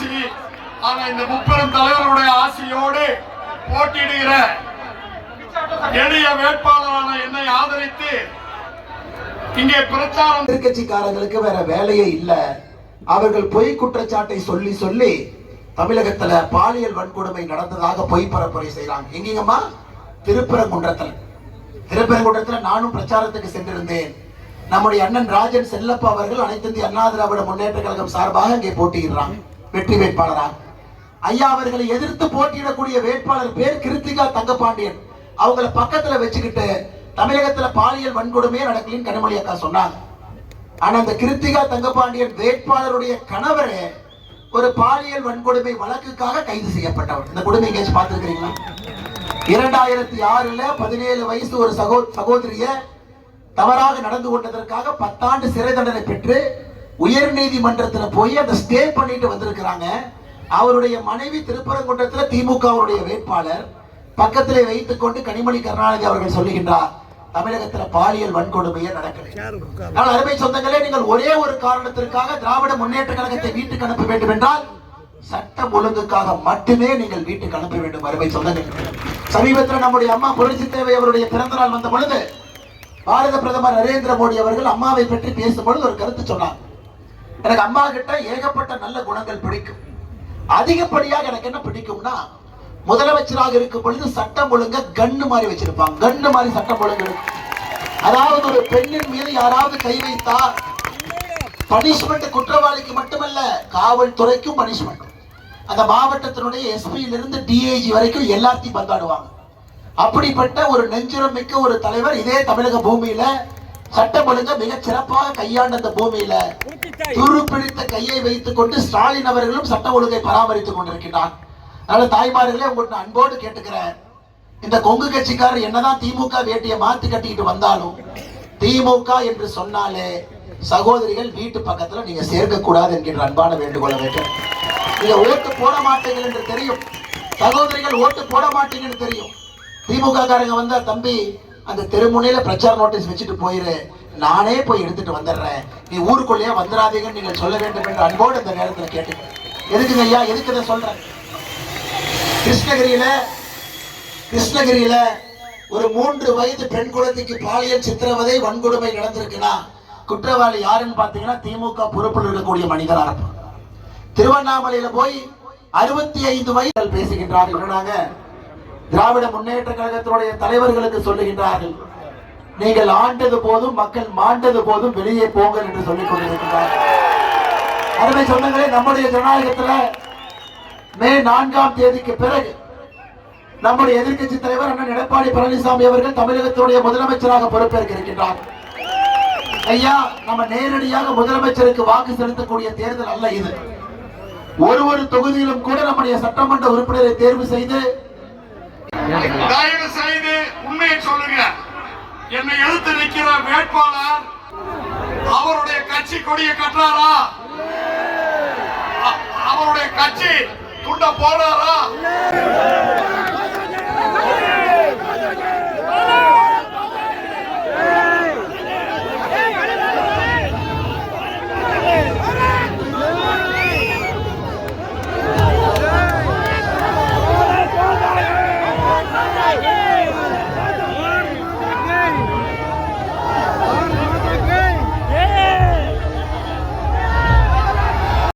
ஆசி. ஆனா இந்த முப்பெரும் தலைவருடைய ஆசியோடு போட்டியிடுகிற எளிய வேட்பாளரான என்னை ஆதரித்து இங்கே பிரச்சாரம். எதிர்கட்சிக்காரங்களுக்கு வேற வேலையே இல்ல. அவர்கள் பொய் குற்றச்சாட்டை சொல்லி சொல்லி தமிழகத்துல பாலியல் வன்கொடுமை நடந்ததாக பொய் பரப்புரை செய்யறாங்க. எங்கேங்கம்மா? திருப்பரங்குன்றத்துல நானும் பிரச்சாரத்துக்கு சென்றிருந்தேன். நம்முடைய அண்ணன் ராஜன் செல்லப்பா அவர்கள் அனைத்து இந்திய அண்ணா திராவிட முன்னேற்ற கழகம் சார்பாக இங்கே போட்டியிடுறாங்க வெற்றி வேட்பாளராக. ஐயா அவர்களை எதிர்த்து போட்டியிடக்கூடிய வேட்பாளர் பேர் கிருத்திகா தங்கபாண்டியன். அவங்கள பக்கத்துல வச்சுக்கிட்டு தமிழகத்துல பாலியல் வன்கொடுமையே நடக்கலின்னு கனிமொழி அக்கா சொன்னாங்க. ஆனா அந்த கிருத்திகா தங்கபாண்டியன் வேட்பாளருடைய கணவரே ஒரு பாலியல் வன்கொடுமை வழக்குக்காக கைது செய்யப்பட்டவர். இந்த கொடுமை எங்கேயாச்சும் பார்த்திருக்கிறீங்களா? 2006 17 வயசு ஒரு சகோதரிய தவறாக நடந்து கொண்டதற்காக 10 ஆண்டு சிறை தண்டனை பெற்று உயர் நீதிமன்றத்தில் போய் அதை ஸ்டே பண்ணிட்டு வந்திருக்கிறாங்க. அவருடைய மனைவி திருப்பரங்குன்றத்தில் திமுக அவருடைய வேட்பாளர் பக்கத்திலே வைத்துக் கொண்டு கனிமொழி கருணாநிதி அவர்கள் சொல்லுகின்றார், தமிழகத்தில் பாலியல் வன்கொடுமையே நடக்கிறது. அருமை சொந்தங்களே, நீங்கள் ஒரே ஒரு காரணத்திற்காக திராவிட முன்னேற்ற கழகத்தை வீட்டுக்கு அனுப்ப வேண்டும் என்றால் சட்டம் ஒழுங்குக்காக மட்டுமே நீங்கள் வீட்டுக்கு அனுப்ப வேண்டும். அருமை சொந்தங்கள், சமீபத்தில் நம்முடைய அம்மா புரட்சி தேவை அவருடைய பிறந்த நாள் வந்த பொழுது பாரத பிரதமர் நரேந்திர மோடி அவர்கள் அம்மாவை பற்றி பேசும்பொழுது ஒரு கருத்து சொன்னார். எனக்கு அம்மா கிட்ட ஏகப்பட்ட நல்ல குணங்கள் பிடிக்கும். அதிகப்படியாக எனக்கு என்ன பிடிக்கும்னா, முதலமைச்சராக இருக்கும் பொழுது சட்டம் ஒழுங்க கன்னு மாதிரி வச்சிருப்பாங்க. கன்னு மாதிரி சட்டம் ஒழுங்கு இருக்கும். அதாவது ஒரு பெண்ணின் மீது யாராவது கை வைத்தா பனிஷ்மெண்ட் குற்றவாளிக்கு மட்டுமல்ல, காவல்துறைக்கும் பனிஷ்மெண்ட். அந்த மாவட்டத்தினுடைய எஸ்பியிலிருந்து டிஐஜி வரைக்கும் எல்லாத்தையும் பந்தாடுவாங்க. அப்படிப்பட்ட ஒரு நெஞ்சுரம் மிக்க ஒரு தலைவர் இதே தமிழக பூமியில சட்டம் ஒழுங்க மிக சிறப்பாக கையாண்ட அந்த பூமியில துருப்பிடித்த கையை வைத்துக் கொண்டு ஸ்டாலின் அவர்களும் சட்ட ஒழுங்கை பராமரித்துக் கொண்டிருக்கிறார். அதனால தாய்மார்களே, உங்களுக்கு நான் அன்போடு கேட்டுக்கிறேன், இந்த கொங்கு கட்சிக்காரர் என்னதான் திமுக வேட்டியை மாத்தி கட்டிக்கிட்டு வந்தாலும் திமுக என்று சொன்னாலே சகோதரிகள் வீட்டு பக்கத்துல நீங்க சேர்க்க கூடாது என்கின்ற அன்பான வேண்டுகோளை வைக்கிறேன். நீங்க ஓட்டு போட மாட்டீங்க என்று தெரியும், சகோதரிகள் ஓட்டு போட மாட்டீங்கன்னு தெரியும். திமுக காரங்க வந்தா, தம்பி அந்த தெருமுனையில பிரச்சார நோட்டீஸ் வச்சுட்டு போயிரு, நானே போய் எடுத்துட்டு வந்துடுறேன், நீ ஊருக்குள்ளேயே வந்துடாதீங்கன்னு நீங்கள் சொல்ல வேண்டும் என்று அன்போடு இந்த நேரத்தில் கேட்டுக்கிறேன். எதுக்குங்க ஐயா, எதுக்கு இதை சொல்றேன்? கிருஷ்ணகிரியில ஒரு 3 வயது பெண் குழந்தைக்கு பாலியல் சித்திரவதை வன்கொடுமை நடந்திருக்குன்னா குற்றவாளி யாருன்னு பாத்தீங்கன்னா திமுக பொறுப்பில் இருக்கக்கூடிய மனிதரா இருப்பார். திருவண்ணாமலையில போய் 65 வயது பேசுகின்றார்கள். திராவிட முன்னேற்ற கழகத்தினுடைய தலைவர்களுக்கு சொல்லுகின்றார்கள், நீங்கள் ஆண்டது போதும், மக்கள் மாண்டது போதும், வெளியே போங்கள் என்று சொல்லிக் கொண்டிருக்கிறார்கள். அருமை சொந்தங்களே, நம்முடைய ஜனநாயகத்துல மே 4ஆம் தேதிக்கு பிறகு நம்முடைய எதிர்கட்சி தலைவர் அண்ணன் எடப்பாடி பழனிசாமி அவர்கள் தமிழகத்துடைய முதலமைச்சராக பொறுப்பேற்க இருக்கின்றார். ஐயா, நம்ம நேரடியாக முதலமைச்சருக்கு வாக்கு செலுத்தக்கூடிய தேர்தல் அல்ல இது. ஒரு தொகுதியிலும் கூட நம்முடைய சட்டமன்ற உறுப்பினரை தேர்வு செய்து தயவு செய்து உண்மையை சொல்லுங்க. என்னை எதிர்த்து நிற்கிற வேட்பாளர் அவருடைய கட்சி கொடியை கட்டுறாரா? அவருடைய கட்சி துண்ட போடுறாரா?